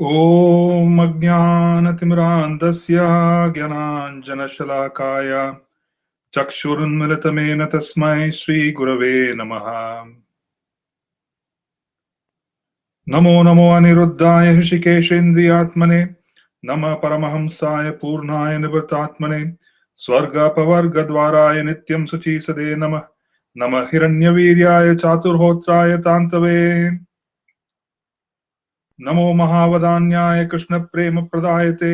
ॐ अज्ञानतिमिरान्धस्य ज्ञानाञ्जनशलाकाय चक्षुरुन्मिलितमेन तस्मै श्रीगुरवे नमः। नमो नमो अनिरुद्धाय हृषिकेशेन्द्रियात्मने नमः परमहंसाय पूर्णाय निवृत्तात्मने स्वर्गपवर्गद्वाराय नित्यं सुचीसदे नमः। नमः हिरण्यवीर्याय चातुर्होत्राय तान्तवे नमो महावदान्याय कृष्णप्रेमप्रदायते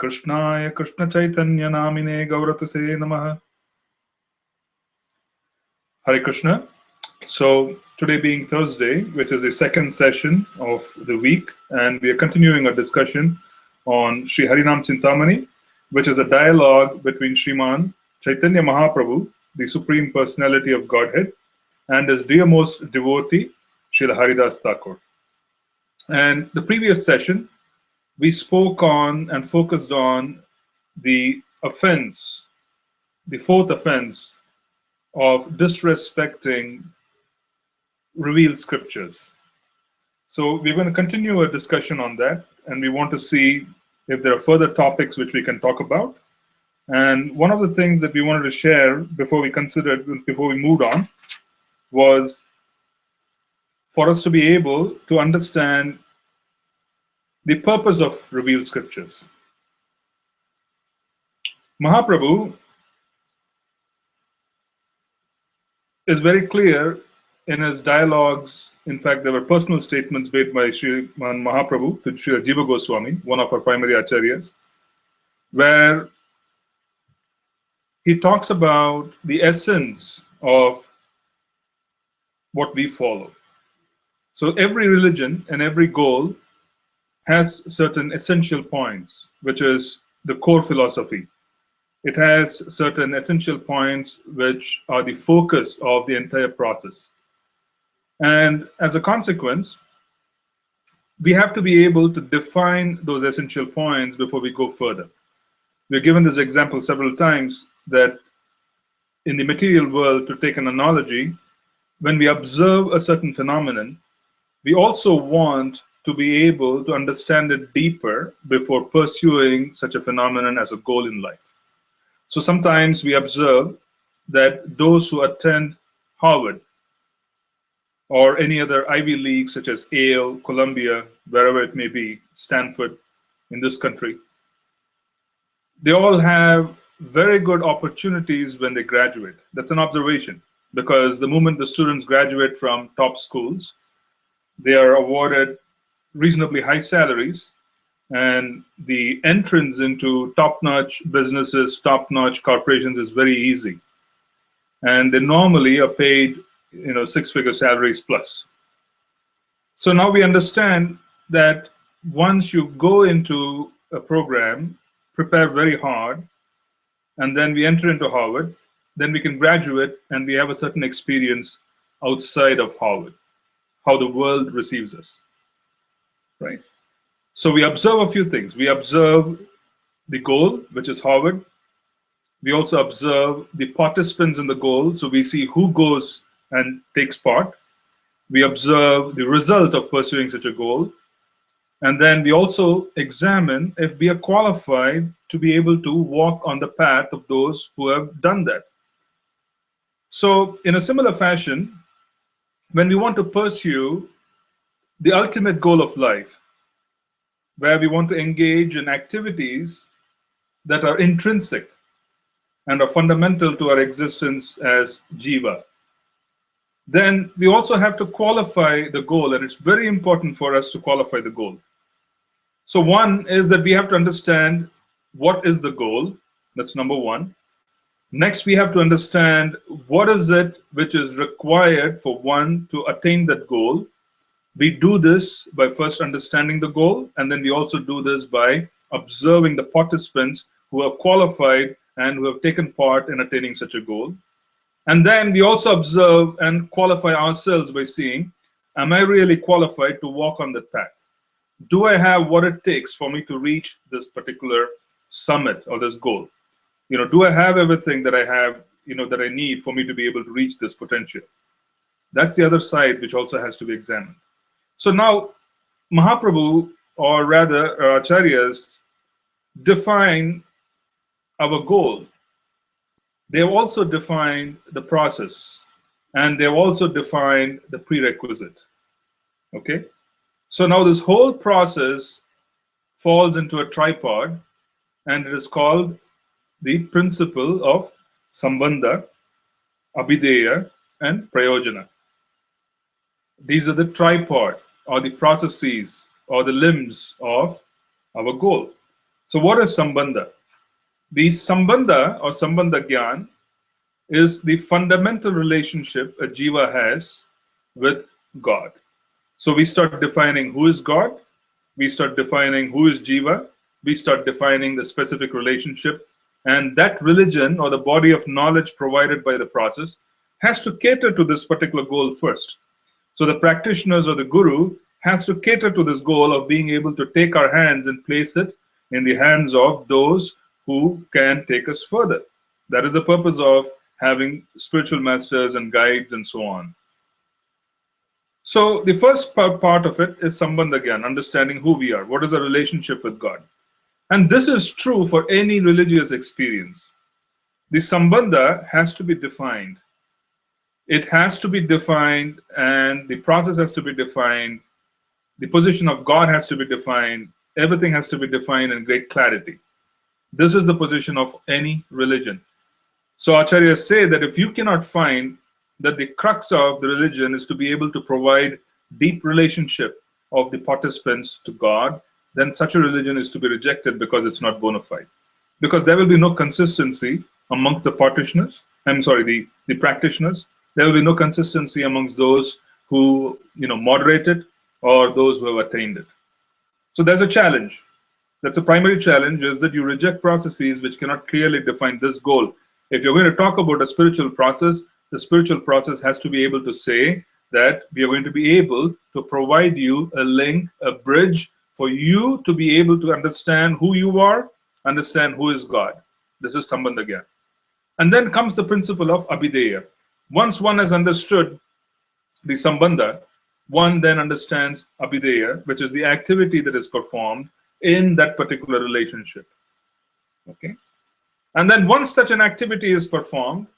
कृष्णाय कृष्णचैतन्यनामिने गौरतसे नमः। Hare Krishna. So today being Thursday, which is the second session of the week, and we are continuing our discussion on Sri Harinam Cintamani, which is a dialogue between Sriman Chaitanya Mahaprabhu, the Supreme Personality of Godhead, and his dearmost devotee, Srila Haridas Thakur. And the previous session, we spoke on and focused on the offense, the fourth offense of disrespecting revealed scriptures. So we're going to continue a discussion on that, and we want to see if there are further topics which we can talk about. And one of the things that we wanted to share before we moved on, was for us to be able to understand the purpose of revealed scriptures. Mahaprabhu is very clear in his dialogues. In fact, there were personal statements made by Sri Mahaprabhu to Sri Jiva Goswami, one of our primary acharyas, where he talks about the essence of what we follow. So every religion and every goal has certain essential points, which is the core philosophy. It has certain essential points which are the focus of the entire process. And as a consequence, we have to be able to define those essential points before we go further. We've given this example several times that in the material world, to take an analogy, when we observe a certain phenomenon, we also want to be able to understand it deeper before pursuing such a phenomenon as a goal in life. So sometimes we observe that those who attend Harvard or any other Ivy League, such as Yale, Columbia, wherever it may be, Stanford in this country, they all have very good opportunities when they graduate. That's an observation, because the moment the students graduate from top schools, they are awarded reasonably high salaries, and the entrance into top-notch businesses, top-notch corporations is very easy. And they normally are paid, six-figure salaries plus. So now we understand that once you go into a program, prepare very hard, and then we enter into Harvard, then we can graduate and we have a certain experience outside of Harvard, how the world receives us, right? So we observe a few things. We observe the goal, which is Harvard. We also observe the participants in the goal, so we see who goes and takes part. We observe the result of pursuing such a goal. And then we also examine if we are qualified to be able to walk on the path of those who have done that. So in a similar fashion, when we want to pursue the ultimate goal of life, where we want to engage in activities that are intrinsic and are fundamental to our existence as jiva, then we also have to qualify the goal, and it's very important for us to qualify the goal. So one is that we have to understand what is the goal. That's number one. Next, we have to understand what is it which is required for one to attain that goal. We do this by first understanding the goal, and then we also do this by observing the participants who are qualified and who have taken part in attaining such a goal. And then we also observe and qualify ourselves by seeing, am I really qualified to walk on that path? Do I have what it takes for me to reach this particular summit or this goal? Do I have everything that I have, that I need for me to be able to reach this potential? That's the other side which also has to be examined. So now Mahaprabhu or rather acharyas, define our goal. They have also defined the process, and they have also defined the prerequisite. Okay? So now this whole process falls into a tripod, and it is called the principle of Sambandha, Abhideya, and Prayojana. These are the tripod, or the processes, or the limbs of our goal. So what is Sambandha? The Sambandha or Sambandha Gyan is the fundamental relationship a jiva has with God. So we start defining who is God, we start defining who is jiva, we start defining the specific relationship, and that religion or the body of knowledge provided by the process has to cater to this particular goal first. So the practitioners or the guru has to cater to this goal of being able to take our hands and place it in the hands of those who can take us further. That is the purpose of having spiritual masters and guides and so on. So the first part of it is Sambandha Gyan, understanding who we are. What is our relationship with God? And this is true for any religious experience. The Sambandha has to be defined. It has to be defined, and the process has to be defined. The position of God has to be defined. Everything has to be defined in great clarity. This is the position of any religion. So acharyas say that if you cannot find that the crux of the religion is to be able to provide deep relationship of the participants to God, then such a religion is to be rejected because it's not bona fide. Because there will be no consistency amongst the the practitioners. There will be no consistency amongst those who moderate it or those who have attained it. So there's a challenge. That's a primary challenge, is that you reject processes which cannot clearly define this goal. If you're going to talk about a spiritual process, the spiritual process has to be able to say that we are going to be able to provide you a link, a bridge for you to be able to understand who you are, understand who is God. This is Sambandha Gyan. And then comes the principle of Abhideya. Once one has understood the Sambandha, one then understands Abhideya, which is the activity that is performed in that particular relationship. Okay? And then once such an activity is performed,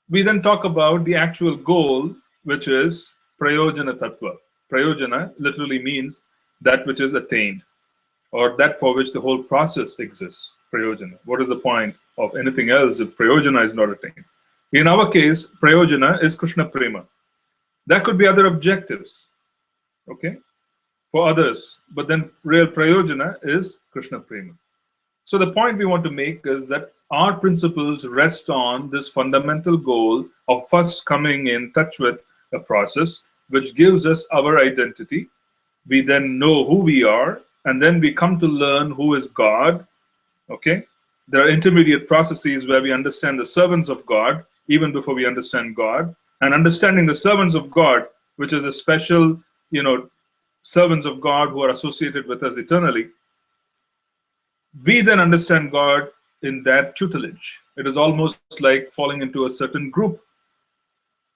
we then talk about the actual goal, which is Prayojana Tattva. Prayojana literally means that which is attained, or that for which the whole process exists. Prayojana. What is the point of anything else if Prayojana is not attained? In our case, Prayojana is Krishna Prema. There could be other objectives, okay, for others, but then real Prayojana is Krishna Prema. So the point we want to make is that our principles rest on this fundamental goal of first coming in touch with a process which gives us our identity. We then know who we are, and then we come to learn who is God. Okay? There are intermediate processes where we understand the servants of God even before we understand God. And understanding the servants of God, which is a special, servants of God who are associated with us eternally, we then understand God in that tutelage. It is almost like falling into a certain group.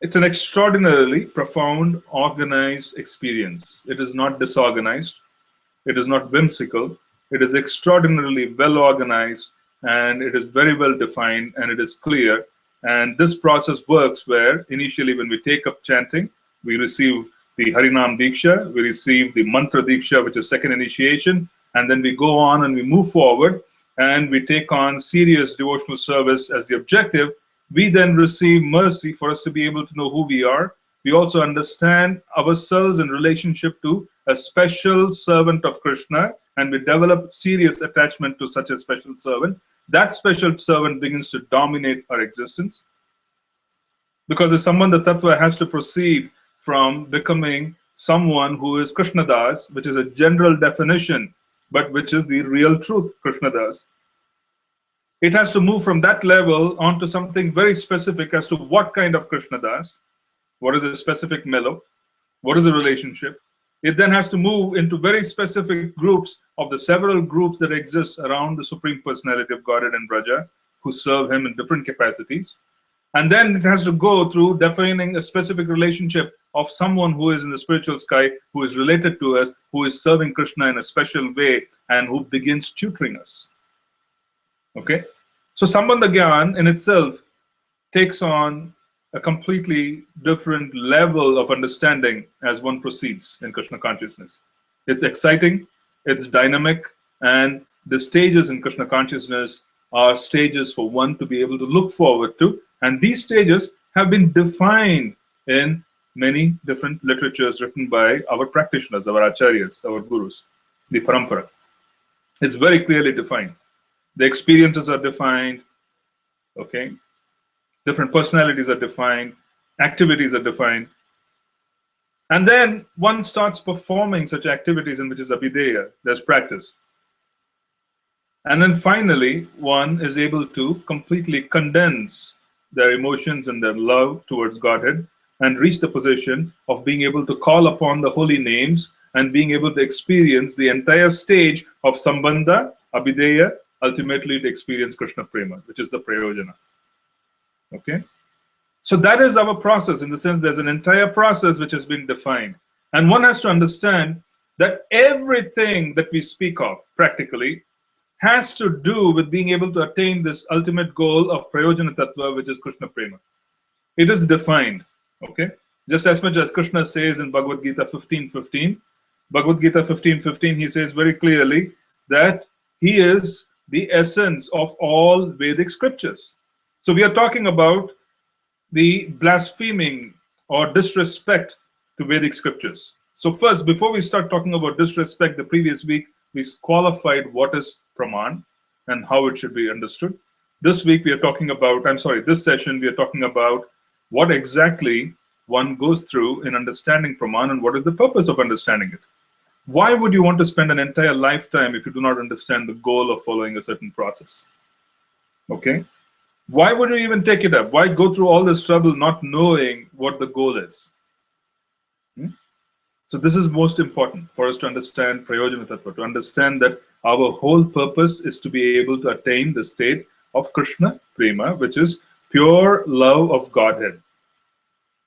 It's an extraordinarily profound, organized experience. It is not disorganized. It is not whimsical. It is extraordinarily well organized, and it is very well defined, and it is clear. And this process works where initially when we take up chanting, we receive the Harinam Diksha, we receive the Mantra Diksha, which is second initiation, and then we go on and we move forward and we take on serious devotional service as the objective. We then receive mercy for us to be able to know who we are. We also understand ourselves in relationship to a special servant of Krishna, and we develop serious attachment to such a special servant. That special servant begins to dominate our existence, because the Sambandha Tattva has to proceed from becoming someone who is Krishna Das, which is a general definition, but which is the real truth, Krishna Das. It has to move from that level onto something very specific as to what kind of Krishna Das, what is a specific mellow, what is a relationship. It then has to move into very specific groups of the several groups that exist around the Supreme Personality of Godhead and Braja, who serve him in different capacities. And then it has to go through defining a specific relationship of someone who is in the spiritual sky, who is related to us, who is serving Krishna in a special way, and who begins tutoring us. Okay? So Sambandha Gyan in itself takes on a completely different level of understanding as one proceeds in Krishna consciousness. It's exciting, it's dynamic, and the stages in Krishna consciousness are stages for one to be able to look forward to. And these stages have been defined in many different literatures written by our practitioners, our acharyas, our gurus, the parampara. It's very clearly defined. The experiences are defined, okay? Different personalities are defined, activities are defined. And then one starts performing such activities in which is abhideya, there's practice. And then finally, one is able to completely condense their emotions and their love towards Godhead and reach the position of being able to call upon the holy names and being able to experience the entire stage of Sambandha, Abhideya, ultimately to experience Krishna Prema, which is the Prayojana. Okay? So that is our process, in the sense there's an entire process which has been defined. And one has to understand that everything that we speak of, practically, has to do with being able to attain this ultimate goal of Prayojana Tattva, which is Krishna Prema. It is defined, okay? Just as much as Krishna says in Bhagavad Gita 15:15. Bhagavad Gita 15:15, he says very clearly that he is the essence of all Vedic scriptures. So we are talking about the blaspheming or disrespect to Vedic scriptures. So first, before we start talking about disrespect, the previous week we qualified what is Praman and how it should be understood. This week we are talking about, this session we are talking about what exactly one goes through in understanding Praman and what is the purpose of understanding it. Why would you want to spend an entire lifetime if you do not understand the goal of following a certain process? Okay? Why would you even take it up? Why go through all this trouble not knowing what the goal is? So this is most important for us to understand Prayojana Tattva, to understand that our whole purpose is to be able to attain the state of Krishna Prema, which is pure love of Godhead.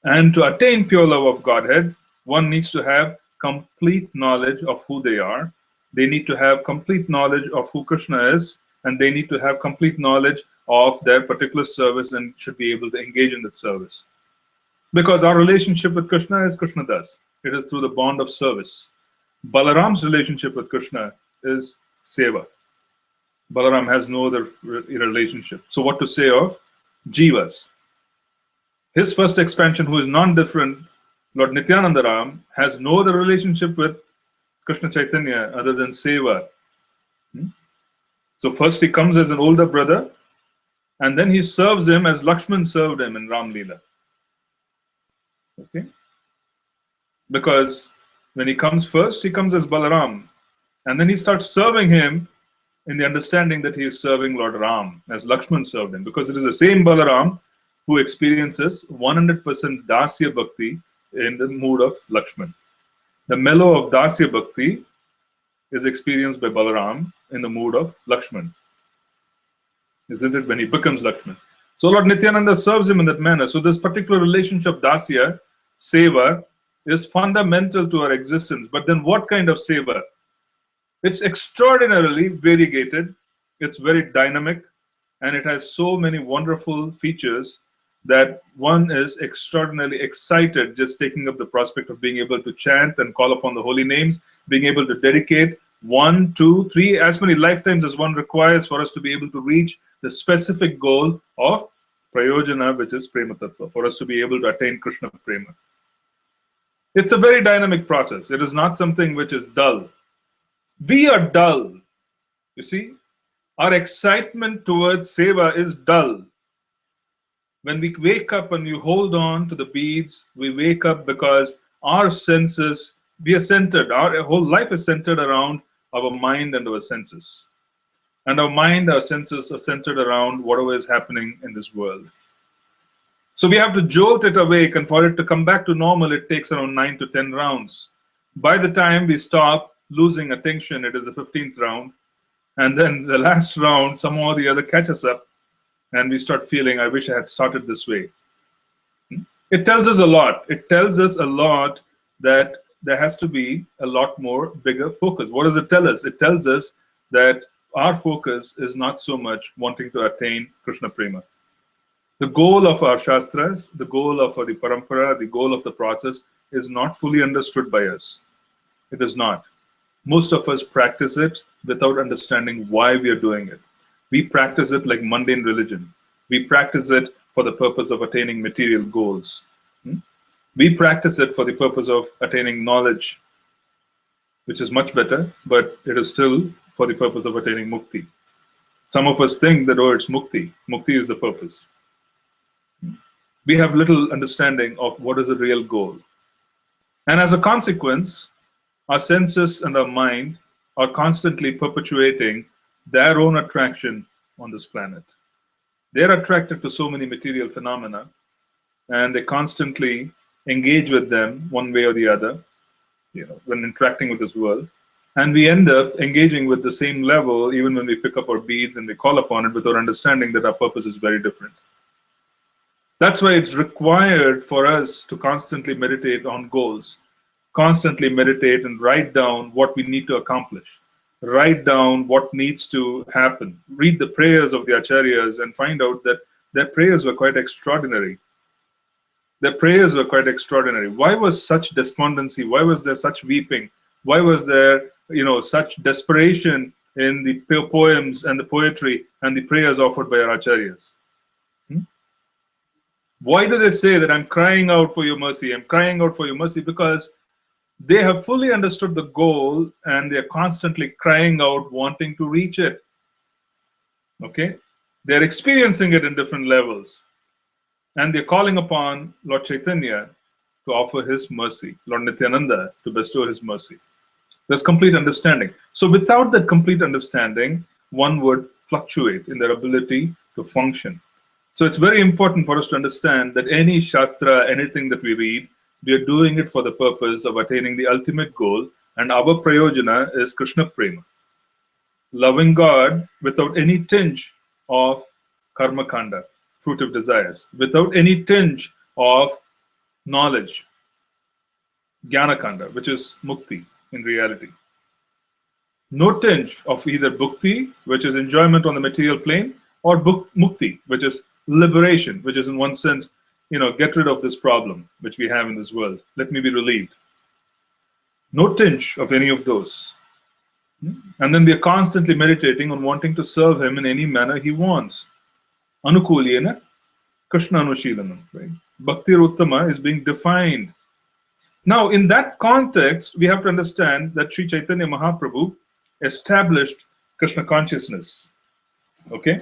And to attain pure love of Godhead, one needs to have complete knowledge of who they are. They need to have complete knowledge of who Krishna is, and they need to have complete knowledge of their particular service and should be able to engage in that service. Because our relationship with Krishna is Krishna Das. It is through the bond of service. Balaram's relationship with Krishna is seva. Balaram has no other relationship. So what to say of Jivas? His first expansion, who is non-different, Lord Nityananda Ram, has no other relationship with Krishna Chaitanya other than seva. So first he comes as an older brother, and then he serves him as Lakshman served him in Ram Leela. Okay? Because when he comes first, he comes as Balaram. And then he starts serving him in the understanding that he is serving Lord Ram, as Lakshman served him. Because it is the same Balaram who experiences 100% Dasya Bhakti in the mood of Lakshman. The mellow of Dasya Bhakti is experienced by Balaram in the mood of Lakshman. Isn't it? When he becomes Lakshman. So Lord Nityananda serves him in that manner. So this particular relationship, Dasya, Seva, is fundamental to our existence. But then what kind of seva? It's extraordinarily variegated, it's very dynamic, and it has so many wonderful features that one is extraordinarily excited just taking up the prospect of being able to chant and call upon the holy names, being able to dedicate 1, 2, 3, as many lifetimes as one requires for us to be able to reach the specific goal of Prayojana, which is Prema Tattva, for us to be able to attain Krishna Prema. It's a very dynamic process. It is not something which is dull. We are dull. You see, our excitement towards seva is dull. When we wake up and you hold on to the beads, we wake up because our senses, we are centered. Our whole life is centered around our mind and our senses. And our mind, our senses are centered around whatever is happening in this world. So we have to jolt it awake, and for it to come back to normal, it takes around 9 to 10 rounds. By the time we stop losing attention, it is the 15th round. And then the last round, somehow or the other catches up. and we start feeling, I wish I had started this way. It tells us a lot. It tells us a lot that there has to be a lot more bigger focus. What does it tell us? It tells us that our focus is not so much wanting to attain Krishna Prema. The goal of our Shastras, the goal of the Parampara, the goal of the process is not fully understood by us. It is not. Most of us practice it without understanding why we are doing it. We practice it like mundane religion. We practice it for the purpose of attaining material goals. We practice it for the purpose of attaining knowledge, which is much better, but it is still for the purpose of attaining mukti. Some of us think that, oh, it's mukti. Mukti is the purpose. We have little understanding of what is the real goal. And as a consequence, our senses and our mind are constantly perpetuating their own attraction on this planet. They're attracted to so many material phenomena, and they constantly engage with them one way or the other, when interacting with this world. And we end up engaging with the same level even when we pick up our beads and we call upon it without understanding that our purpose is very different. That's why it's required for us to constantly meditate on goals, constantly meditate and write down what we need to accomplish, write down what needs to happen, read the prayers of the acharyas and find out that their prayers were quite extraordinary. Their prayers were quite extraordinary. Why was such despondency? Why was there such weeping? Why was there, such desperation in the poems and the poetry and the prayers offered by our acharyas? Why do they say that I'm crying out for your mercy? I'm crying out for your mercy because they have fully understood the goal and they're constantly crying out, wanting to reach it. Okay? They're experiencing it in different levels. And they're calling upon Lord Chaitanya to offer his mercy, Lord Nityananda to bestow his mercy. There's complete understanding. So without that complete understanding, one would fluctuate in their ability to function. So it's very important for us to understand that any Shastra, anything that we read, we are doing it for the purpose of attaining the ultimate goal, and our prayojana is Krishna Prema. Loving God without any tinge of karma kanda, fruitive desires, without any tinge of knowledge, jnana kanda, which is mukti in reality. No tinge of either bhukti, which is enjoyment on the material plane, or mukti, which is liberation, which is in one sense, get rid of this problem which we have in this world. Let me be relieved. No tinge of any of those. And then we are constantly meditating on wanting to serve him in any manner he wants. Anukulena, Krishna Anushilanam. Right? Bhakti Uttama is being defined. Now, in that context, we have to understand that Sri Chaitanya Mahaprabhu established Krishna consciousness. Okay?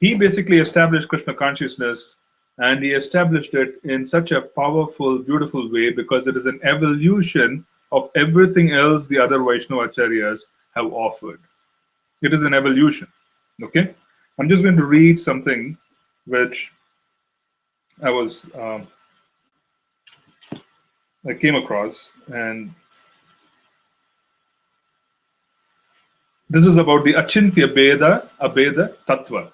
He basically established Krishna consciousness, and he established it in such a powerful, beautiful way because it is an evolution of everything else the other Vaishnava acharyas have offered. It is an evolution. Okay? I'm just going to read something which I came across, and this is about the Achintya Beda, Abeda Tattva.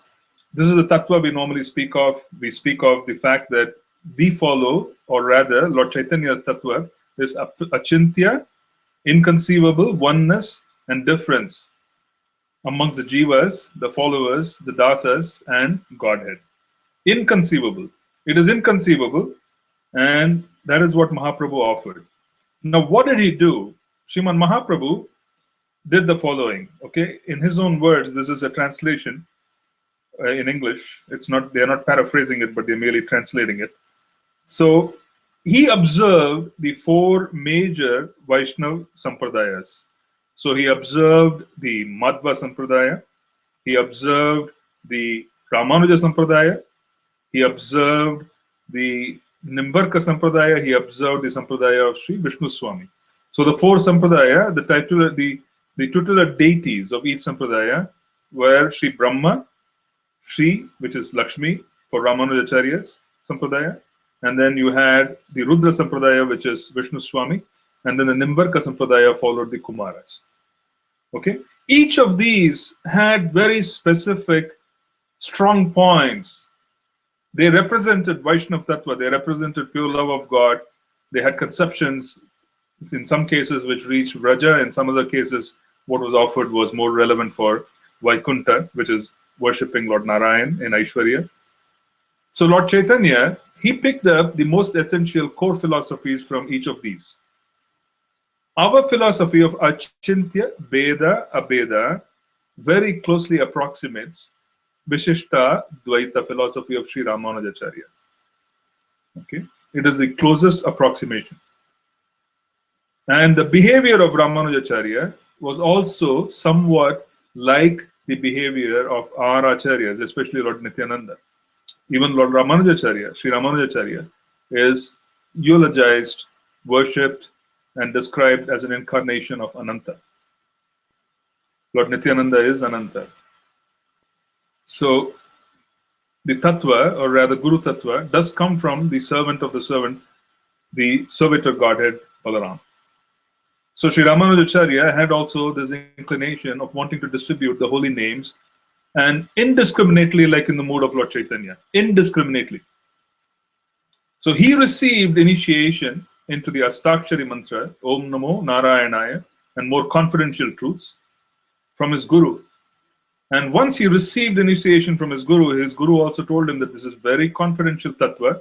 This is the tattva we normally speak of. We speak of the fact that we follow, or rather, Lord Chaitanya's tattva is achintya, inconceivable, oneness, and difference amongst the jivas, the followers, the dasas, and Godhead. Inconceivable. It is inconceivable, and that is what Mahaprabhu offered. Now, what did he do? Sriman Mahaprabhu did the following. Okay, in his own words, this is a translation. In English, they're not paraphrasing it, but they're merely translating it. So he observed the four major Vaishnava Sampradayas. So he observed the Madhva Sampradaya, he observed the Ramanuja Sampradaya, he observed the Nimbarka Sampradaya, he observed the Sampradaya of Sri Vishnu Swami. So the four Sampradaya, the tutelar deities of each Sampradaya were Sri Brahma, Shri, which is Lakshmi for Ramanujacharyas Sampradaya, and then you had the Rudra Sampradaya, which is Vishnu Swami, and then the Nimbarka Sampradaya followed the Kumaras. Okay, each of these had very specific strong points. They represented Vaishnav Tattva, they represented pure love of God. They had conceptions, in some cases, which reached Vraja. In some other cases, what was offered was more relevant for Vaikuntha, which is worshipping Lord Narayan in Aishwarya. So Lord Chaitanya, he picked up the most essential core philosophies from each of these. Our philosophy of Achintya, Beda, Abeda very closely approximates Vishishta Dvaita philosophy of Sri Ramanujacharya. Okay? It is the closest approximation. And the behavior of Ramanujacharya was also somewhat like the behavior of our Acharyas, especially Lord Nityananda. Even Lord Ramanujacharya, Sri Ramanujacharya, is eulogized, worshipped, and described as an incarnation of Ananta. Lord Nityananda is Ananta. So the Tattva, or rather Guru Tattva, does come from the servant of the servant, the servitor Godhead, Balaram. So Sri Ramanujacharya had also this inclination of wanting to distribute the holy names, and indiscriminately, like in the mood of Lord Chaitanya, indiscriminately. So he received initiation into the Astakshari mantra, Om Namo Narayanaya, and more confidential truths from his Guru. And once he received initiation from his Guru also told him that this is very confidential tattva.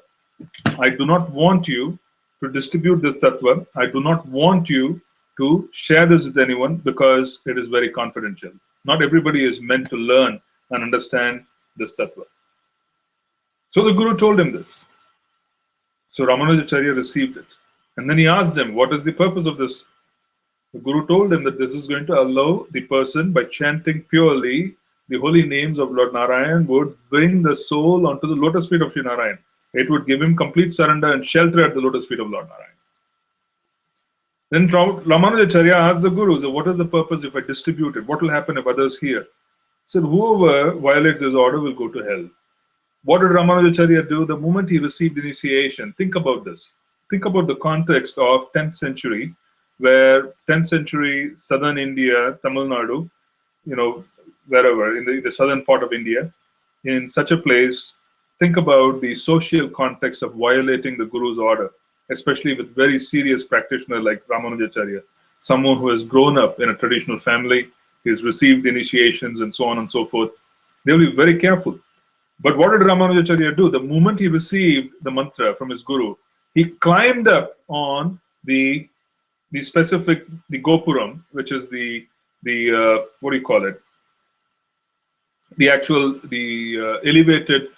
I do not want you to distribute this tattva. I do not want you to share this with anyone because it is very confidential. Not everybody is meant to learn and understand this tattva. So the Guru told him this. So Ramanujacharya received it. And then he asked him, what is the purpose of this? The Guru told him that this is going to allow the person, by chanting purely the holy names of Lord Narayan, would bring the soul onto the lotus feet of Sri Narayan. It would give him complete surrender and shelter at the lotus feet of Lord Narayan. Then Ramanujacharya asked the Guru, so what is the purpose if I distribute it? What will happen if others hear? He said, whoever violates this order will go to hell. What did Ramanujacharya do the moment he received initiation? Think about this. Think about the context of 10th century, where 10th century southern India, Tamil Nadu, wherever, in the southern part of India, in such a place, think about the social context of violating the Guru's order, especially with very serious practitioner like Ramanujacharya, someone who has grown up in a traditional family, he has received initiations and so on and so forth. They will be very careful. But what did Ramanujacharya do? The moment he received the mantra from his Guru, he climbed up on the Gopuram, which is the what do you call it? The elevated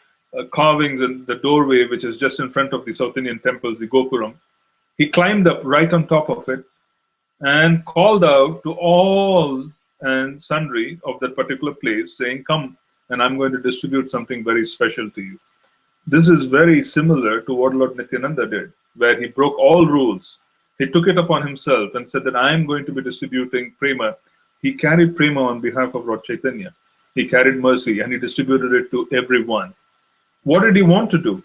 carvings and the doorway, which is just in front of the South Indian temples, the Gopuram. He climbed up right on top of it and called out to all and sundry of that particular place, saying, come, and I'm going to distribute something very special to you. This is very similar to what Lord Nityananda did, where he broke all rules. He took it upon himself and said that I am going to be distributing prema. He carried prema on behalf of Lord Chaitanya. He carried mercy and he distributed it to everyone. What did he want to do?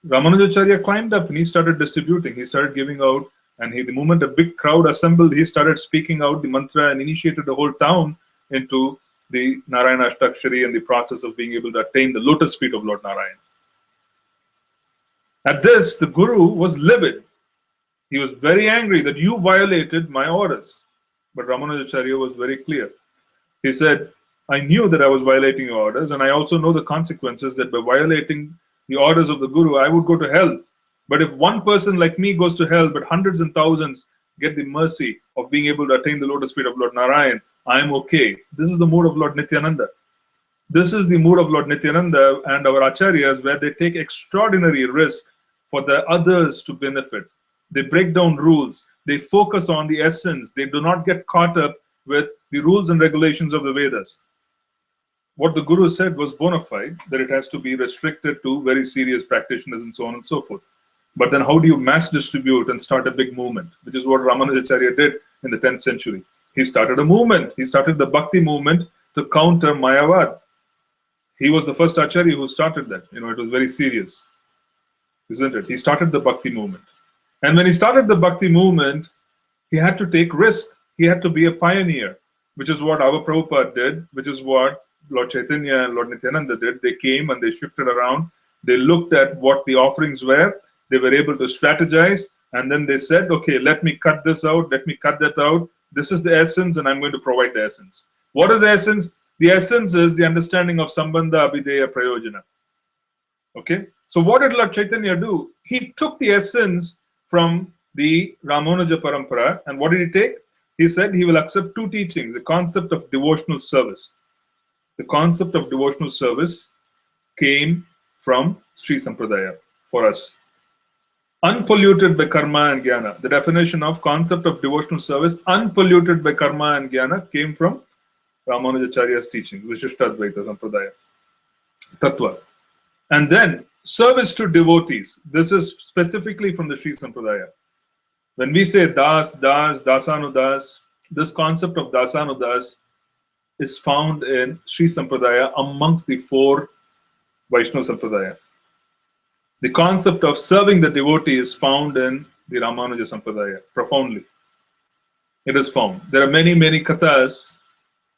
Ramanujacharya climbed up and he started distributing. He started giving out, and the moment a big crowd assembled, he started speaking out the mantra and initiated the whole town into the Narayana Ashtakshari and the process of being able to attain the lotus feet of Lord Narayan. At this, the Guru was livid. He was very angry that you violated my orders. But Ramanujacharya was very clear. He said, I knew that I was violating your orders, and I also know the consequences that by violating the orders of the Guru, I would go to hell. But if one person like me goes to hell, but hundreds and thousands get the mercy of being able to attain the lotus feet of Lord Narayan, I am okay. This is the mood of Lord Nityananda. This is the mood of Lord Nityananda and our Acharyas, where they take extraordinary risk for the others to benefit. They break down rules. They focus on the essence. They do not get caught up with the rules and regulations of the Vedas. What the Guru said was bona fide, that it has to be restricted to very serious practitioners and so on and so forth. But then how do you mass distribute and start a big movement, which is what Ramanujacharya did in the 10th century. He started a movement. He started the Bhakti movement to counter Mayavad. He was the first Acharya who started that. It was very serious, isn't it? He started the Bhakti movement. And when he started the Bhakti movement, he had to take risk. He had to be a pioneer, which is what our Prabhupada did, which is what Lord Chaitanya and Lord Nityananda did. They came and they shifted around. They looked at what the offerings were. They were able to strategize. And then they said, okay, let me cut this out. Let me cut that out. This is the essence, and I'm going to provide the essence. What is the essence? The essence is the understanding of Sambandha, Abhideya, Prayojana. Okay? So what did Lord Chaitanya do? He took the essence from the Ramanuja Parampara, and what did he take? He said he will accept two teachings, the concept of devotional service. The concept of devotional service came from Sri Sampradaya for us. Unpolluted by karma and jnana. The definition of concept of devotional service, unpolluted by karma and jnana, came from Ramanujacharya's teaching, Vishishtadvaita Sampradaya, Tattva. And then service to devotees. This is specifically from the Sri Sampradaya. When we say das, dasanudas, this concept of dasanudas is found in Sri Sampradaya amongst the four Vaishnava Sampradaya. The concept of serving the devotee is found in the Ramanuja Sampradaya, profoundly. It is found. There are many, many kathas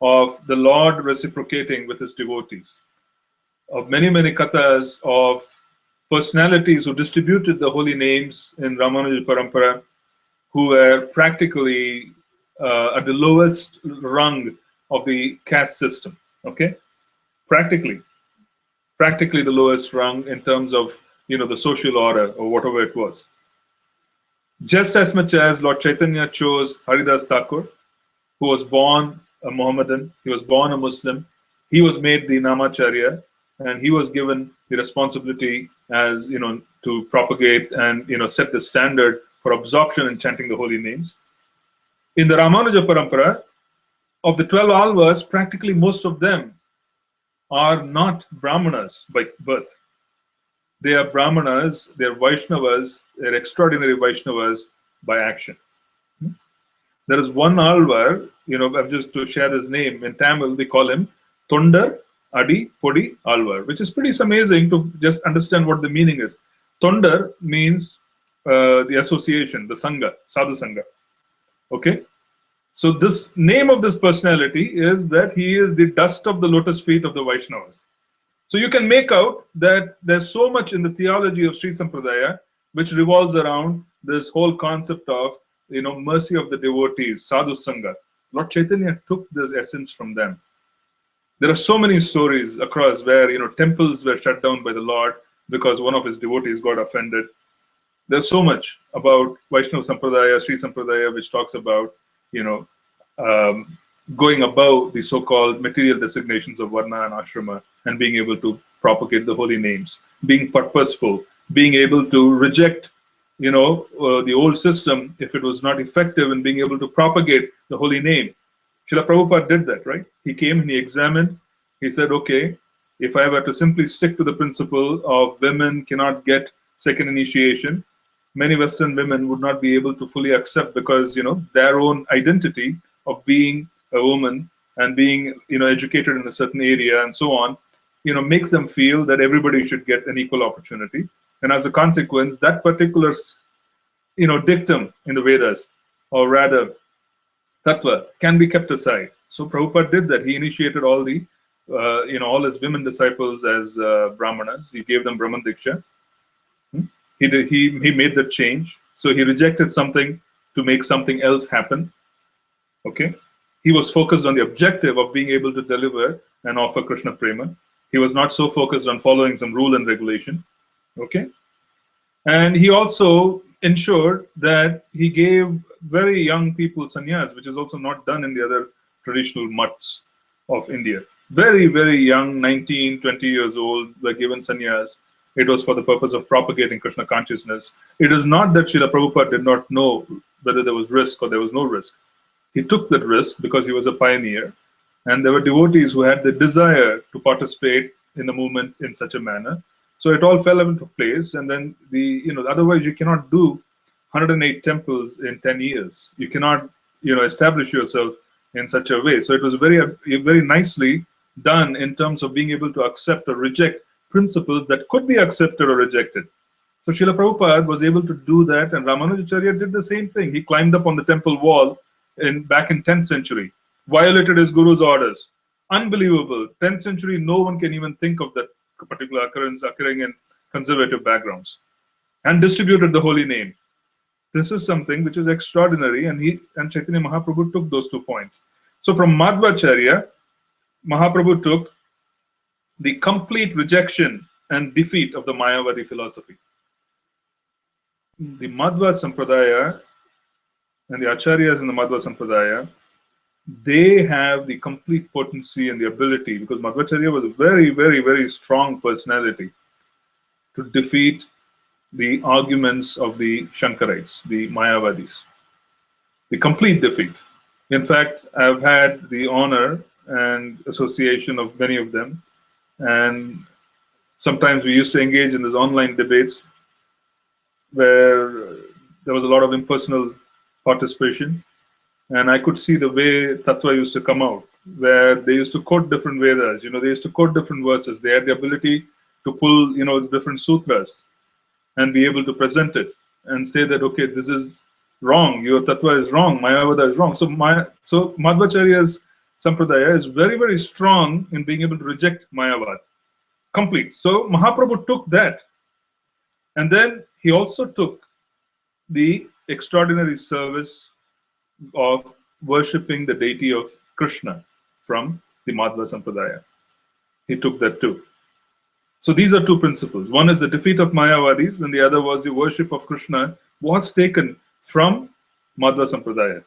of the Lord reciprocating with his devotees, of many, many kathas of personalities who distributed the holy names in Ramanuja Parampara, who were practically at the lowest rung of the caste system. Okay, practically the lowest rung in terms of the social order or whatever it was. Just as much as Lord Chaitanya chose Haridas Thakur, who was born a Mohammedan, he was born a Muslim, he was made the Namacharya, and he was given the responsibility as to propagate and set the standard for absorption and chanting the holy names. In the Ramanuja Parampara, of the 12 alvas, practically most of them are not Brahmanas by birth. They are Brahmanas, they are Vaishnavas, they are extraordinary Vaishnavas by action. There is one alvar, I'm just to share his name. In Tamil, we call him Tondar Adi Podi Alvar, which is pretty amazing to just understand what the meaning is. Tondar means the association, the Sangha, Sadhu Sangha. Okay? So this name of this personality is that he is the dust of the lotus feet of the Vaishnavas. So you can make out that there's so much in the theology of Sri Sampradaya which revolves around this whole concept of mercy of the devotees, Sadhu Sangha. Lord Chaitanya took this essence from them. There are so many stories across where temples were shut down by the Lord because one of his devotees got offended. There's so much about Vaishnava Sampradaya, Sri Sampradaya, which talks about going above the so-called material designations of Varna and Ashrama and being able to propagate the holy names, being purposeful, being able to reject the old system if it was not effective in being able to propagate the holy name. Srila Prabhupada did that, right? He came and he examined. He said, okay, if I were to simply stick to the principle of women cannot get second initiation, many Western women would not be able to fully accept because, their own identity of being a woman and being, educated in a certain area and so on, makes them feel that everybody should get an equal opportunity. And as a consequence, that particular, dictum in the Vedas, or rather, tattva, can be kept aside. So Prabhupada did that. He initiated all the, all his women disciples as Brahmanas. He gave them Brahman Diksha. He made that change. So he rejected something to make something else happen. Okay. He was focused on the objective of being able to deliver and offer Krishna Prema. He was not so focused on following some rule and regulation. Okay. And he also ensured that he gave very young people sannyas, which is also not done in the other traditional mutts of India. Very, very young, 19, 20 years old, were given sannyas. It was for the purpose of propagating Krishna consciousness. It is not that Srila Prabhupada did not know whether there was risk or there was no risk. He took that risk because he was a pioneer. And there were devotees who had the desire to participate in the movement in such a manner. So it all fell into place. And then otherwise you cannot do 108 temples in 10 years. You cannot, establish yourself in such a way. So it was very, very nicely done in terms of being able to accept or reject principles that could be accepted or rejected. So Srila Prabhupada was able to do that, and Ramanujacharya did the same thing. He climbed up on the temple wall back in 10th century, violated his guru's orders, Unbelievable. 10th century, no one can even think of that particular occurrence occurring in conservative backgrounds. And distributed the holy name. This is something which is extraordinary, and Chaitanya Mahaprabhu took those 2 points. So from Madhvacharya, Mahaprabhu took the complete rejection and defeat of the Mayavadi philosophy. The Madhva Sampradaya and the Acharyas in the Madhva Sampradaya, they have the complete potency and the ability, because Madhvacharya was a very, very, very strong personality, to defeat the arguments of the Shankarites, the Mayavadis. The complete defeat. In fact, I've had the honor and association of many of them, and sometimes we used to engage in these online debates where there was a lot of impersonal participation, and I could see the way Tattva used to come out, where they used to quote different Vedas, they used to quote different verses. They had the ability to pull, different sutras and be able to present it and say that, okay, this is wrong, your Tattva is wrong, Mayavada is wrong. So Madhvacharya's Sampradaya is very, very strong in being able to reject Mayavad. Complete. So Mahaprabhu took that. And then he also took the extraordinary service of worshipping the deity of Krishna from the Madhva Sampradaya. He took that too. So these are 2 principles. One is the defeat of Mayavadis, and the other was the worship of Krishna was taken from Madhva Sampradaya.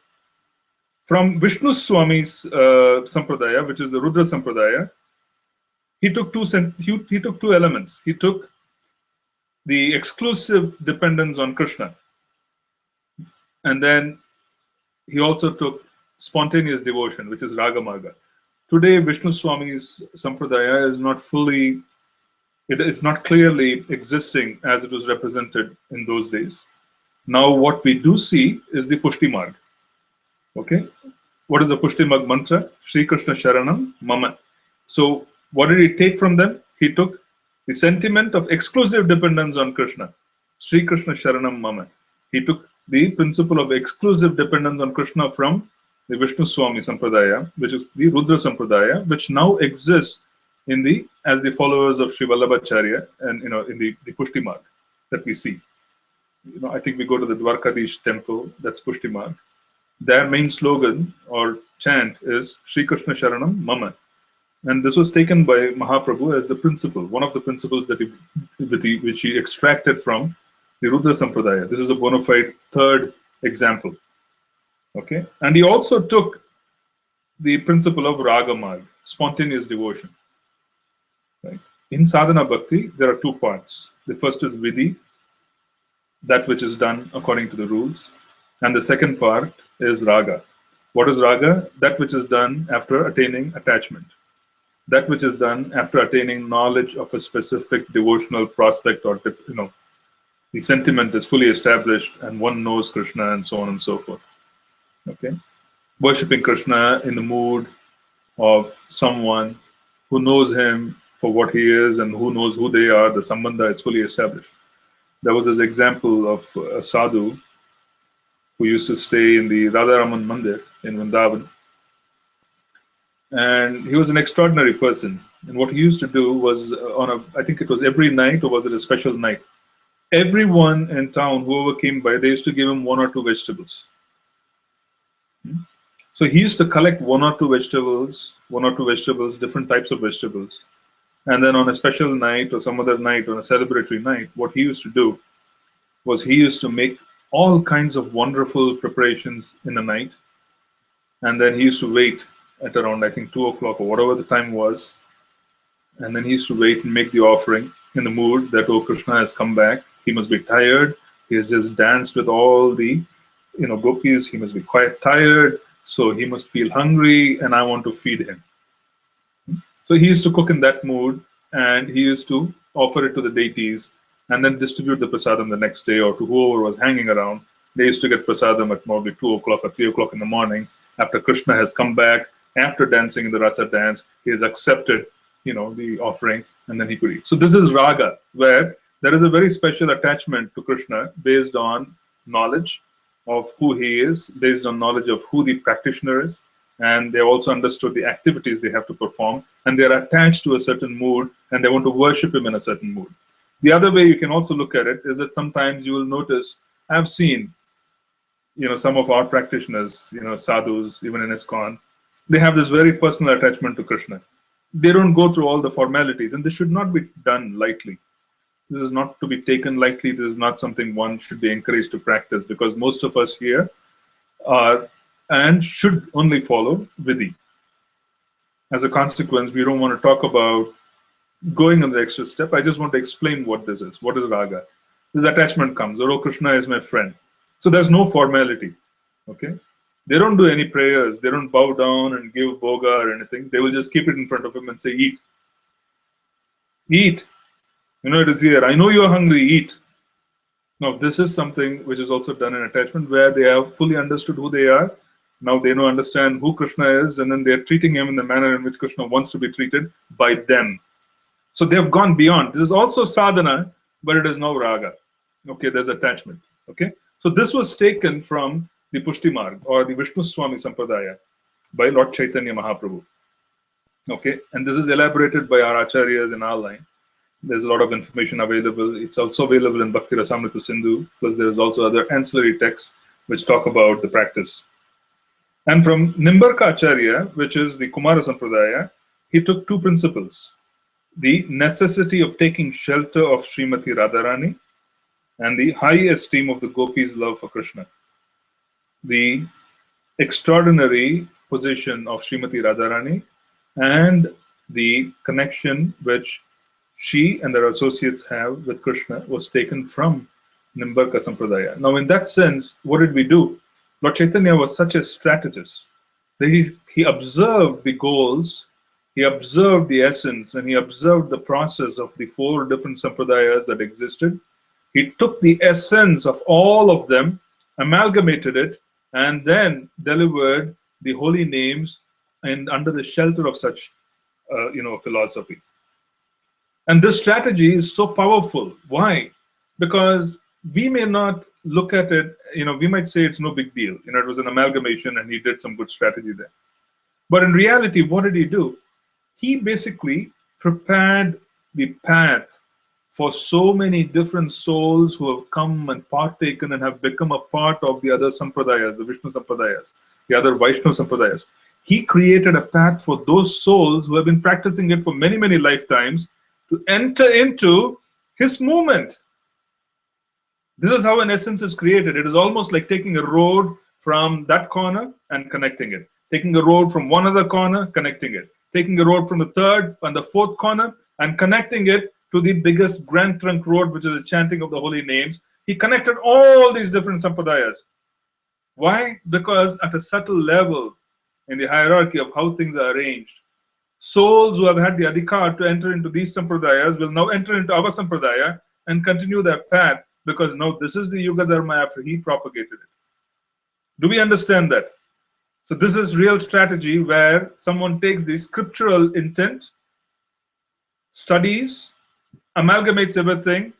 From Vishnu Swami's Sampradaya, which is the Rudra Sampradaya, he took 2 elements. He took the exclusive dependence on Krishna, and then he also took spontaneous devotion, which is Raga Marga. Today, Vishnu Swami's Sampradaya is not fully, it is not clearly existing as it was represented in those days. Now, what we do see is the Pushti Marg. Okay? What is the Pushti Marg mantra? Shri Krishna Sharanam Mama. So, what did he take from them? He took the sentiment of exclusive dependence on Krishna. Shri Krishna Sharanam Mama. He took the principle of exclusive dependence on Krishna from the Vishnu Swami Sampradaya, which is the Rudra Sampradaya, which now exists as the followers of Sri Vallabhacharya and in the Pushti Marg that we see. I think we go to the Dwarkadish temple, that's Pushti Marg. Their main slogan or chant is Shri Krishna Sharanam Mama. And this was taken by Mahaprabhu as the principle, one of the principles which he extracted from the Rudra Sampradaya. This is a bona fide 3rd example. Okay? And he also took the principle of Raga Marg, spontaneous devotion. Right? In Sadhana Bhakti, there are 2 parts. The first is Vidhi, that which is done according to the rules. And the second part is Raga. What is Raga? That which is done after attaining attachment. That which is done after attaining knowledge of a specific devotional prospect, or the sentiment is fully established and one knows Krishna and so on and so forth. Okay? Worshipping Krishna in the mood of someone who knows him for what he is and who knows who they are, the sambandha is fully established. There was this example of a sadhu who used to stay in the Radharaman Mandir in Vrindavan. And he was an extraordinary person. And what he used to do was I think it was every night, or was it a special night? Everyone in town, whoever came by, they used to give him 1 or 2 vegetables. So he used to collect 1 or 2 vegetables, different types of vegetables. And then on a special night or some other night, on a celebratory night, what he used to do was he used to make all kinds of wonderful preparations in the night. And then he used to wait at around, I think, 2 o'clock or whatever the time was. And then he used to wait and make the offering in the mood that, oh, Krishna has come back. He must be tired. He has just danced with all the, gopis. He must be quite tired. So he must feel hungry, and I want to feed him. So he used to cook in that mood, and he used to offer it to the deities and then distribute the prasadam the next day, or to whoever was hanging around. They used to get prasadam at probably 2 o'clock or 3 o'clock in the morning, after Krishna has come back, after dancing in the rasa dance. He has accepted, the offering, and then he could eat. So this is raga, where there is a very special attachment to Krishna based on knowledge of who he is, based on knowledge of who the practitioner is, and they also understood the activities they have to perform, and they're attached to a certain mood, and they want to worship him in a certain mood. The other way you can also look at it is that sometimes you will notice, I've seen, some of our practitioners, sadhus, even in ISKCON, they have this very personal attachment to Krishna. They don't go through all the formalities, and this should not be done lightly. This is not to be taken lightly. This is not something one should be encouraged to practice, because most of us here are and should only follow Vidhi. As a consequence, we don't want to talk about going on the extra step. I just want to explain what this is. What is raga? This attachment comes. Oh, Krishna is my friend. So there's no formality. Okay? They don't do any prayers. They don't bow down and give bhoga or anything. They will just keep it in front of him and say, eat. Eat. It is here. I know you're hungry. Eat. Now, this is something which is also done in attachment, where they have fully understood who they are. Now they know, understand who Krishna is, and then they're treating him in the manner in which Krishna wants to be treated by them. So they have gone beyond. This is also sadhana, but it is now raga. Okay, there's attachment. Okay, so this was taken from the Pushti Marg, or the Vishnu Swami Sampradaya, by Lord Chaitanya Mahaprabhu. Okay, and this is elaborated by our acharyas in our line. There's a lot of information available. It's also available in Bhakti Rasamrita Sindhu, plus there is also other ancillary texts which talk about the practice. And from Nimbarka Acharya, which is the Kumara Sampradaya, he took two principles: the necessity of taking shelter of Srimati Radharani and the high esteem of the gopis' love for Krishna. The extraordinary position of Srimati Radharani and the connection which she and her associates have with Krishna was taken from Nimbarka Sampradaya. Now, in that sense, what did we do? Lord Chaitanya was such a strategist that he observed the goals, he observed the essence, and he observed the process of the four different sampradayas that existed. He took the essence of all of them, amalgamated it, and then delivered the holy names and under the shelter of such philosophy. And this strategy is so powerful. Why? Because we may not look at it, we might say it's no big deal. It was an amalgamation and he did some good strategy there. But in reality, what did he do? He basically prepared the path for so many different souls who have come and partaken and have become a part of the other sampradayas, the Vishnu sampradayas, the other Vaishnava sampradayas. He created a path for those souls who have been practicing it for many, many lifetimes to enter into his movement. This is how an essence is created. It is almost like taking a road from that corner and connecting it. Taking a road from one other corner, connecting it. Taking a road from the third and the fourth corner and connecting it to the biggest Grand Trunk Road, which is the chanting of the holy names. He connected all these different sampradayas. Why? Because at a subtle level in the hierarchy of how things are arranged, souls who have had the adhikar to enter into these sampradayas will now enter into our sampradaya and continue their path, because now this is the Yuga Dharma after he propagated it. Do we understand that? So this is real strategy, where someone takes the scriptural intent, studies, amalgamates everything,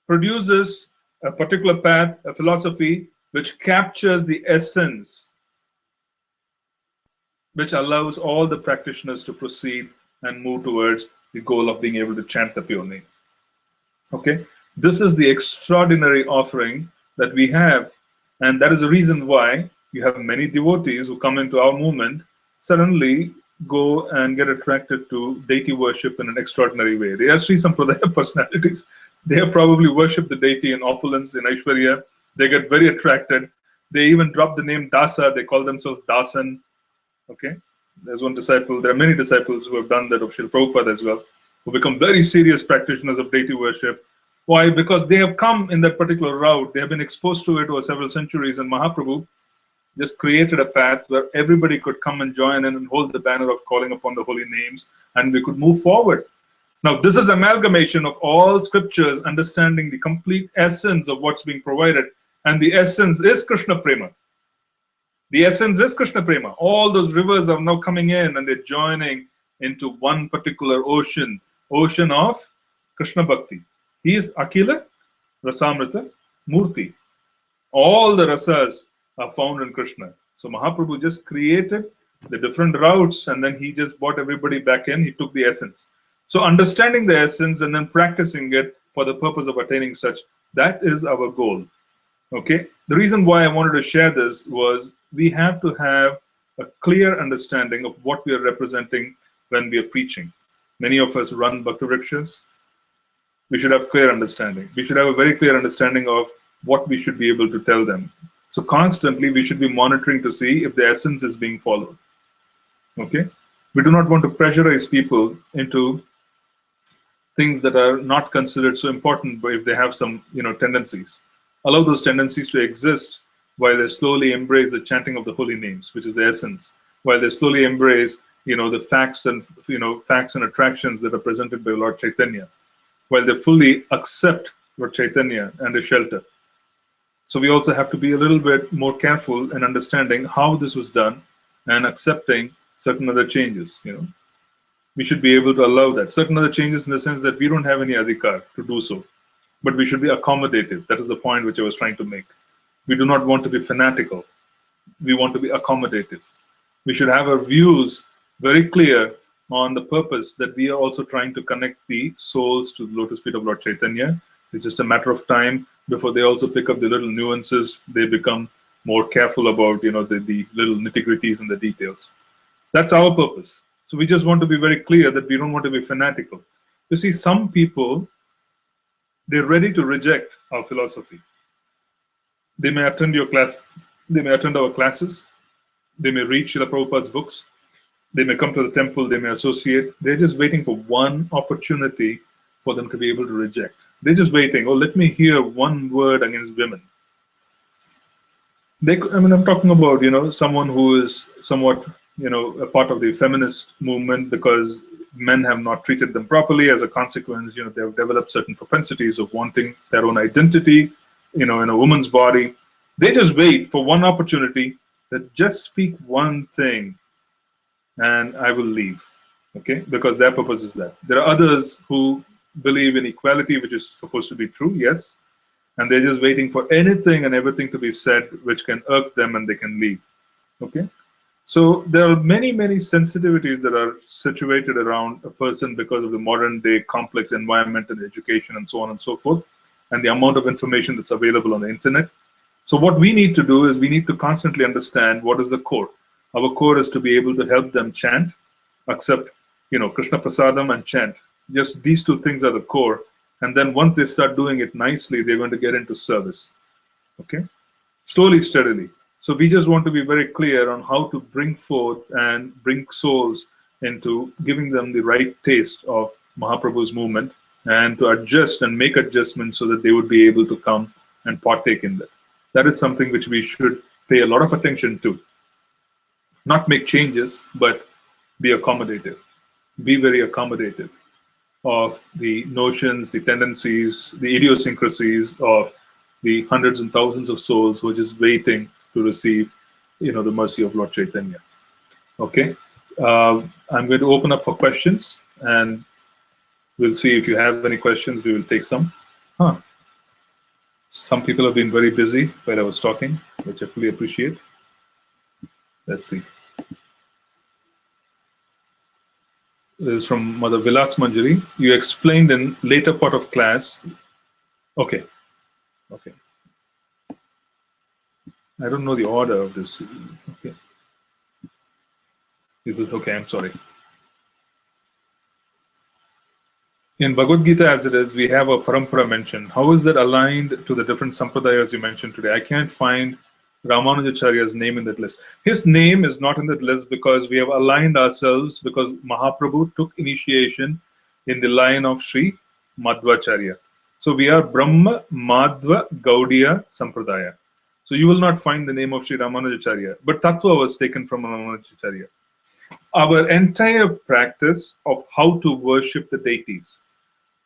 produces a particular path, a philosophy which captures the essence, which allows all the practitioners to proceed and move towards the goal of being able to chant the pure name. Okay? This is the extraordinary offering that we have, and that is the reason why you have many devotees who come into our movement suddenly go and get attracted to deity worship in an extraordinary way. They are Sri Sampradaya personalities. They have probably worshipped the deity in opulence, in Aishwarya. They get very attracted. They even drop the name Dasa. They call themselves Dasan. Okay? There's one disciple. There are many disciples who have done that, of Srila Prabhupada as well, who become very serious practitioners of deity worship. Why? Because they have come in that particular route. They have been exposed to it over several centuries, and Mahaprabhu just created a path where everybody could come and join in and hold the banner of calling upon the holy names, and we could move forward. Now, this is amalgamation of all scriptures, understanding the complete essence of what's being provided, and the essence is Krishna Prema. The essence is Krishna Prema. All those rivers are now coming in and they're joining into one particular ocean of Krishna Bhakti. He is Akila, Rasamrita, Murti. All the rasas are found in Krishna. So Mahaprabhu just created the different routes, and then he just brought everybody back in. He took the essence. So understanding the essence and then practicing it for the purpose of attaining such, that is our goal. Okay. The reason why I wanted to share this was we have to have a clear understanding of what we are representing when we are preaching. Many of us run bhakti vrikshas. We should have clear understanding. We should have a very clear understanding of what we should be able to tell them. So constantly we should be monitoring to see if the essence is being followed. Okay. We do not want to pressurize people into things that are not considered so important, but if they have some tendencies. Allow those tendencies to exist while they slowly embrace the chanting of the holy names, which is the essence, while they slowly embrace the facts and facts and attractions that are presented by Lord Chaitanya, while they fully accept Lord Chaitanya and the shelter. So we also have to be a little bit more careful in understanding how this was done and accepting certain other changes. We should be able to allow that. Certain other changes in the sense that we don't have any adhikar to do so, but we should be accommodative. That is the point which I was trying to make. We do not want to be fanatical. We want to be accommodative. We should have our views very clear on the purpose that we are also trying to connect the souls to the lotus feet of Lord Chaitanya. It's just a matter of time before they also pick up the little nuances. They become more careful about the little nitty-gritties and the details. That's our purpose. So we just want to be very clear that we don't want to be fanatical. You see, some people, they're ready to reject our philosophy. They may attend your class, they may attend our classes, they may read Srila Prabhupada's books, they may come to the temple, they may associate. They're just waiting for one opportunity for them to be able to reject. They're just waiting, let me hear one word against women. I'm talking about, someone who is somewhat, a part of the feminist movement because men have not treated them properly. As a consequence, they have developed certain propensities of wanting their own identity, in a woman's body. They just wait for one opportunity that just speak one thing and I will leave, okay? Because their purpose is that. There are others who believe in equality, which is supposed to be true, yes, and they're just waiting for anything and everything to be said which can irk them and they can leave, okay? So there are many, many sensitivities that are situated around a person because of the modern day complex environment and education and so on and so forth, and the amount of information that's available on the internet. So what we need to do is we need to constantly understand what is the core. Our core is to be able to help them chant, accept, Krishna Prasadam and chant. Just these two things are the core. And then once they start doing it nicely, they're going to get into service, okay? Slowly, steadily. So we just want to be very clear on how to bring forth and bring souls into giving them the right taste of Mahaprabhu's movement and to adjust and make adjustments so that they would be able to come and partake in that. That is something which we should pay a lot of attention to. Not make changes, but be accommodative. Be very accommodative of the notions, the tendencies, the idiosyncrasies of the hundreds and thousands of souls who are just waiting to receive, the mercy of Lord Chaitanya. Okay, I'm going to open up for questions, and we'll see if you have any questions. We will take some. Some people have been very busy while I was talking, which I fully appreciate. Let's see. This is from Mother Vilas Manjari. You explained in later part of class. Okay. Okay. I don't know the order of this. Okay. Is this okay? I'm sorry. In Bhagavad Gita, as it is, we have a parampara mention. How is that aligned to the different sampradayas you mentioned today? I can't find Ramanujacharya's name in that list. His name is not in that list because we have aligned ourselves because Mahaprabhu took initiation in the line of Sri Madhvacharya. So we are Brahma Madhva Gaudiya Sampradaya. So you will not find the name of Sri Ramanujacharya, but Tattva was taken from Ramanujacharya. Our entire practice of how to worship the deities,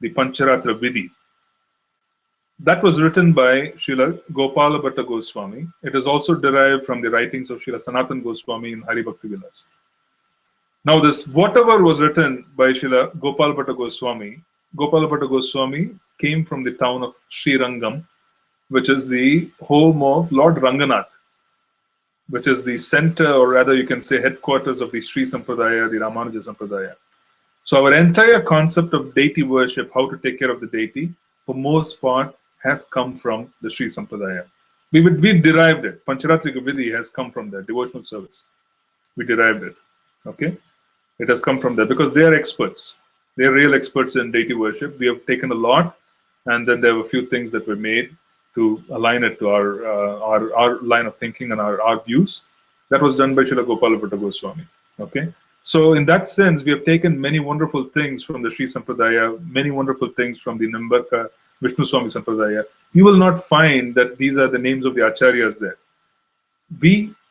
the Pancharatra Vidhi, that was written by Srila Gopala Bhatta Goswami. It is also derived from the writings of Srila Sanatan Goswami in Hari Bhakti Vilas. Now this, whatever was written by Srila Gopala Bhatta Goswami came from the town of Srirangam, which is the home of Lord Ranganath. which is the center, or rather you can say headquarters of the Sri Sampradaya, the Ramanuja Sampradaya. So our entire concept of deity worship, how to take care of the deity, for most part, has come from the Sri Sampradaya. We derived it. Pancharatrika Vidhi has come from there, devotional service. We derived it. Okay? It has come from there because they are experts. They are real experts in deity worship. We have taken a lot, and then there were a few things that were made to align it to our line of thinking and our views. That was done by Srila Gopalabhatta Goswami. Okay? So in that sense, we have taken many wonderful things from the Sri Sampradaya, many wonderful things from the Nimbarka Vishnu Swami Sampradaya. You will not find that these are the names of the acharyas there.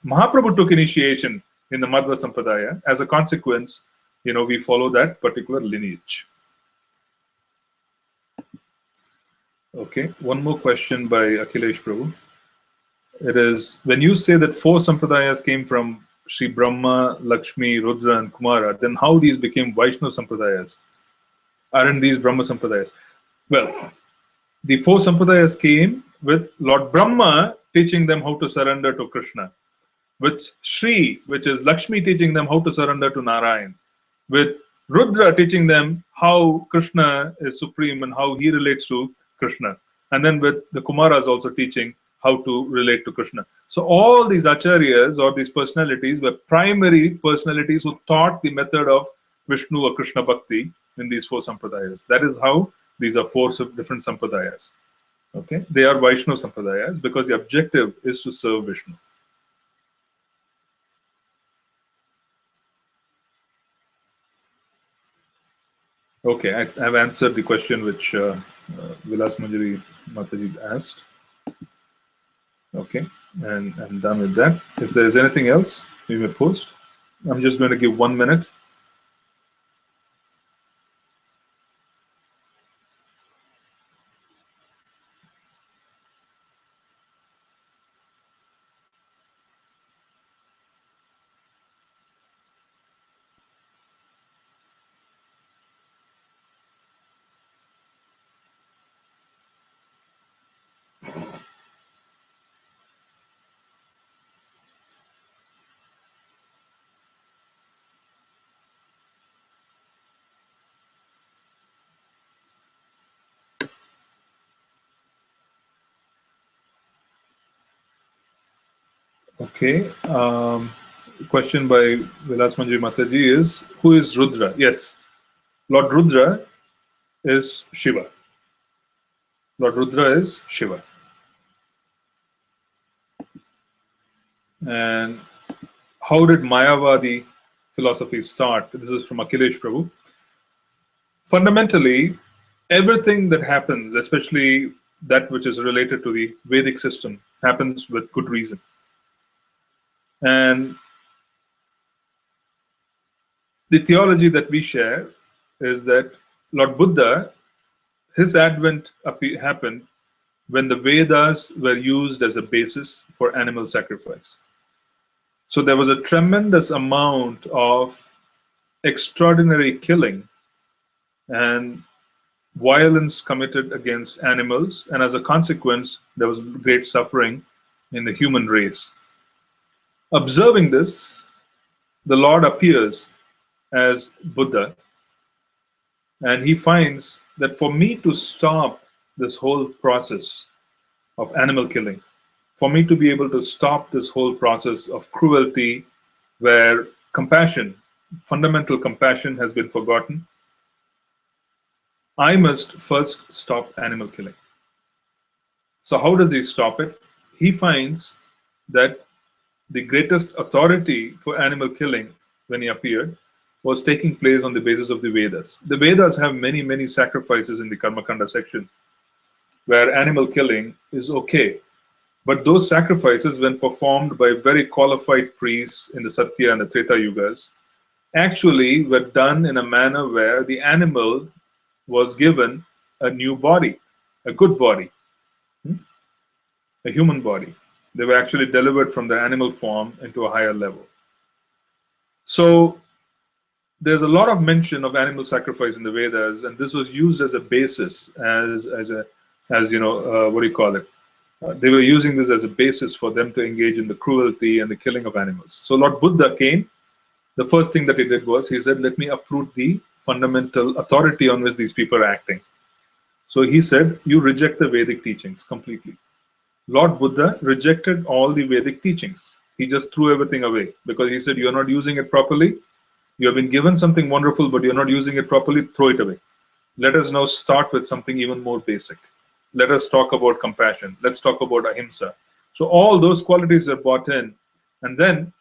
Mahaprabhu took initiation in the Madhva Sampradaya. As a consequence, we follow that particular lineage. Okay, one more question by Akhilesh Prabhu. It is, when you say that 4 Sampradayas came from Sri Brahma, Lakshmi, Rudra and Kumara, then how these became Vaishnava Sampradayas? Aren't these Brahma Sampradayas? Well, the 4 Sampradayas came with Lord Brahma teaching them how to surrender to Krishna, with Sri, which is Lakshmi, teaching them how to surrender to Narayan, with Rudra teaching them how Krishna is supreme and how he relates to Krishna, and then with the Kumaras also teaching how to relate to Krishna. So all these acharyas or these personalities were primary personalities who taught the method of Vishnu or Krishna Bhakti in these 4 sampradayas. That is how these are 4 different sampradayas. Okay, they are Vaishnava sampradayas because the objective is to serve Vishnu. Okay, I've answered the question which Vilas Manjari Mataji asked. Okay, and I'm done with that. If there is anything else, we may post. I'm just going to give 1 minute. Okay. Question by Vilas Manjari Mataji is, who is Rudra? Yes, Lord Rudra is Shiva. Lord Rudra is Shiva. And how did Mayavadi philosophy start? This is from Akhilesh Prabhu. Fundamentally, everything that happens, especially that which is related to the Vedic system, happens with good reason. And the theology that we share is that Lord Buddha, his advent happened when the Vedas were used as a basis for animal sacrifice. So there was a tremendous amount of extraordinary killing and violence committed against animals, and as a consequence, there was great suffering in the human race. Observing this, the Lord appears as Buddha, and he finds that for me to stop this whole process of animal killing, for me to be able to stop this whole process of cruelty where compassion, fundamental compassion, has been forgotten, I must first stop animal killing. So how does he stop it? He finds that the greatest authority for animal killing when he appeared was taking place on the basis of the Vedas. The Vedas have many, many sacrifices in the Karmakanda section where animal killing is okay. But those sacrifices, when performed by very qualified priests in the Satya and the Treta Yugas, actually were done in a manner where the animal was given a new body, a good body, a human body. They were actually delivered from the animal form into a higher level. So there's a lot of mention of animal sacrifice in the Vedas, and this was used as a basis, as what do you call it? They were using this as a basis for them to engage in the cruelty and the killing of animals. So Lord Buddha came. The first thing that he did was he said, let me uproot the fundamental authority on which these people are acting. So he said, you reject the Vedic teachings completely. Lord Buddha rejected all the Vedic teachings. He just threw everything away because he said, you're not using it properly. You have been given something wonderful, but you're not using it properly. Throw it away. Let us now start with something even more basic. Let us talk about compassion. Let's talk about ahimsa. So all those qualities are brought in. And then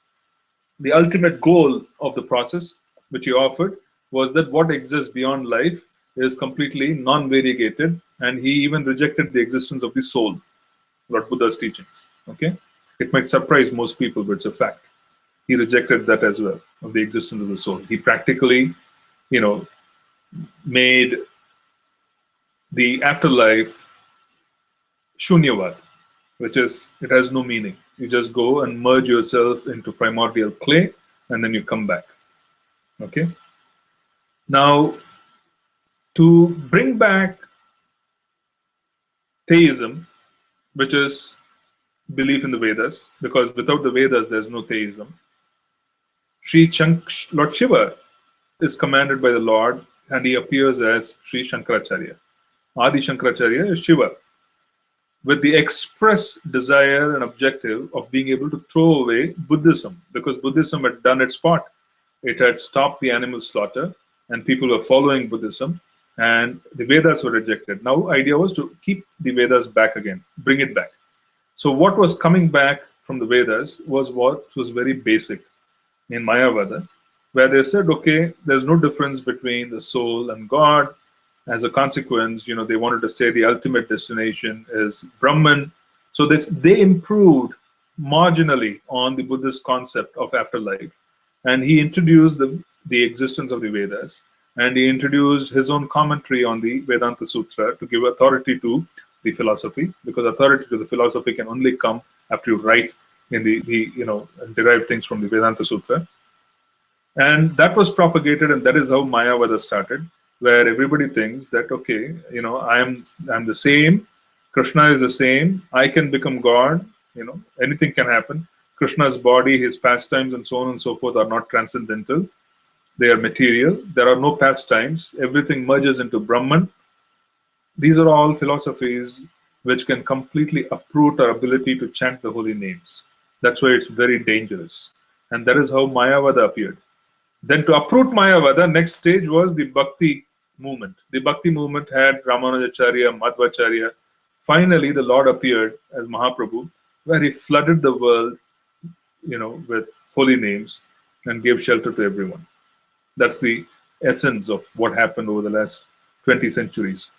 the ultimate goal of the process, which he offered, was that what exists beyond life is completely non-variegated, and he even rejected the existence of the soul, Lord Buddha's teachings. Okay, it might surprise most people, but it's a fact. He rejected that as well, of the existence of the soul. He practically, made the afterlife shunyavad, which is it has no meaning. You just go and merge yourself into primordial clay, and then you come back. Okay. Now, to bring back theism, which is belief in the Vedas, because without the Vedas there's no theism. Lord Shiva is commanded by the Lord, and he appears as Sri Shankaracharya. Adi Shankaracharya is Shiva, with the express desire and objective of being able to throw away Buddhism, because Buddhism had done its part. It had stopped the animal slaughter, and people were following Buddhism, and the Vedas were rejected. Now, the idea was to keep the Vedas back again, bring it back. So what was coming back from the Vedas was what was very basic in Mayavada, where they said, okay, there's no difference between the soul and God. As a consequence, they wanted to say the ultimate destination is Brahman. So they improved marginally on the Buddhist concept of afterlife. And he introduced the existence of the Vedas, and he introduced his own commentary on the Vedanta Sutra to give authority to the philosophy, because authority to the philosophy can only come after you write in and derive things from the Vedanta Sutra. And that was propagated, and that is how Mayavada started, where everybody thinks that, okay, I'm the same, Krishna is the same, I can become God, anything can happen. Krishna's body, his pastimes, and so on and so forth are not transcendental. They are material. There are no pastimes. Everything merges into Brahman. These are all philosophies which can completely uproot our ability to chant the holy names. That's why it's very dangerous. And that is how Mayavada appeared. Then to uproot Mayavada, next stage was the Bhakti movement. The Bhakti movement had Ramanujacharya, Madhvacharya. Finally, the Lord appeared as Mahaprabhu, where he flooded the world, with holy names and gave shelter to everyone. That's the essence of what happened over the last 20 centuries.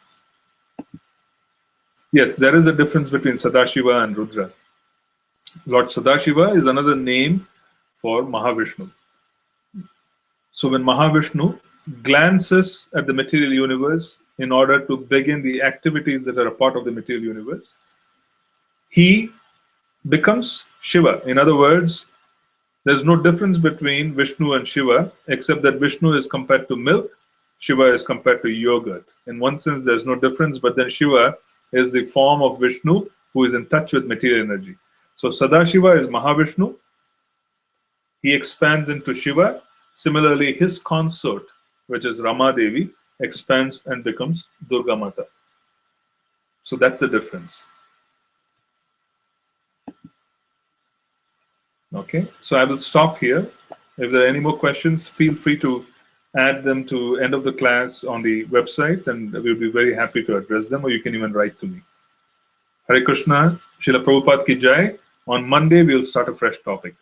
Yes, there is a difference between Sadashiva and Rudra. Lord Sadashiva is another name for Mahavishnu. So when Mahavishnu glances at the material universe in order to begin the activities that are a part of the material universe, he becomes Shiva. In other words, there's no difference between Vishnu and Shiva, except that Vishnu is compared to milk, Shiva is compared to yogurt. In one sense, there's no difference, but then Shiva is the form of Vishnu who is in touch with material energy. So Sadashiva is Mahavishnu. He expands into Shiva. Similarly, his consort, which is Rama Devi, expands and becomes Durga Mata. So that's the difference. Okay, so I will stop here. If there are any more questions, feel free to add them to end of the class on the website, and we'll be very happy to address them, or you can even write to me. Hare Krishna, Srila Prabhupada ki Jai. On Monday, we'll start a fresh topic.